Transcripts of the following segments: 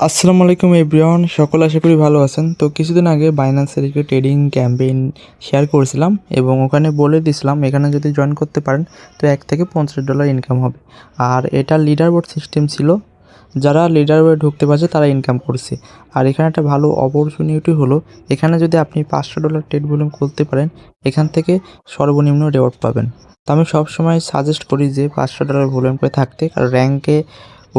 আসসালামু আলাইকুম এভরিওয়ান, সকলে আশা করি ভালো আছেন। তো কিছুদিন আগে বাইন্যান্সের একটি ট্রেডিং ক্যাম্পেইন শেয়ার করেছিলাম এবং ওখানে বলে দিয়েছিলাম এখানে যদি জয়েন করতে পারেন তো $1 থেকে $50 ইনকাম হবে। আর এটা লিডার বোর্ড সিস্টেম ছিল, যারা লিডার বোর্ডে ঢুকতে পারছে তারা ইনকাম করছে। আর এখানে একটা ভালো অপরচুনিটি হলো, এখানে যদি আপনি $500 ট্রেড ভলিউম করতে পারেন এখান থেকে সর্বনিম্ন রেওয়ার্ড পাবেন। তো আমি সবসময় সাজেস্ট করি যে $500 ভলিউম করে থাকতে, কারণ র্যাঙ্কে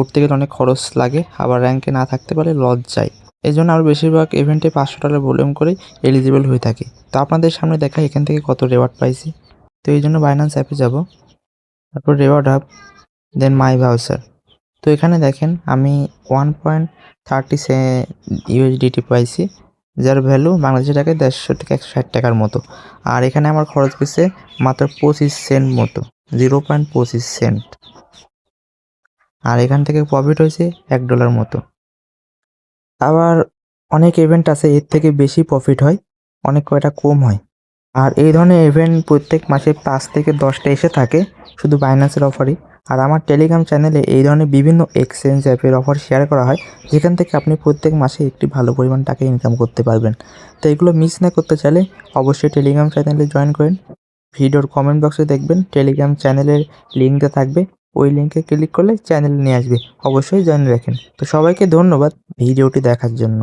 উঠতে গেলে অনেক খরচ লাগে, আবার র্যাঙ্কে না থাকতে পারলে লস যায়। এই জন্য আমরা বেশিরভাগ ইভেন্টে $500 ভলিউম করেই এলিজিবল হয়ে থাকি। তো আপনাদের সামনে দেখা এখান থেকে কত রেওয়ার্ড পাইছি। তো এই জন্য বাইন্যান্স অ্যাপে যাব, তারপর রেওয়ার্ড হাব, দেন মাই ভাউচার। তো এখানে দেখেন আমি 1.30 ইউএসডিটি পাইছি, যার ভ্যালু বাংলাদেশি টাকায় 150 থেকে 160 টাকার মতো। আর এখানে আমার খরচ গেছে মাত্র 25 সেন্ট মতো, 0.25 সেন্ট। আর এখান থেকে প্রফিট হয়েছে $1 মতো। আবার অনেক ইভেন্ট আছে এর থেকে বেশি প্রফিট হয়, অনেক কয়টা কম হয়। আর এই ধরনের ইভেন্ট প্রত্যেক মাসে 5 থেকে 10টা এসে থাকে, শুধু বাইন্যান্সের অফারই। আর আমার টেলিগ্রাম চ্যানেলে এই ধরনের বিভিন্ন এক্সচেঞ্জ অ্যাপের অফার শেয়ার করা হয়, যেখান থেকে আপনি প্রত্যেক মাসে একটি ভালো পরিমাণ টাকা ইনকাম করতে পারবেন। তো এগুলো মিস না করতে চাইলে অবশ্যই টেলিগ্রাম চ্যানেলে জয়েন করেন। ভিডিওর কমেন্ট বক্সে দেখবেন টেলিগ্রাম চ্যানেলের লিঙ্কটা থাকবে, ওই লিঙ্কে ক্লিক করলে চ্যানেলে নিয়ে আসবে। অবশ্যই জয়েন রাখেন। তো সবাইকে ধন্যবাদ ভিডিওটি দেখার জন্য।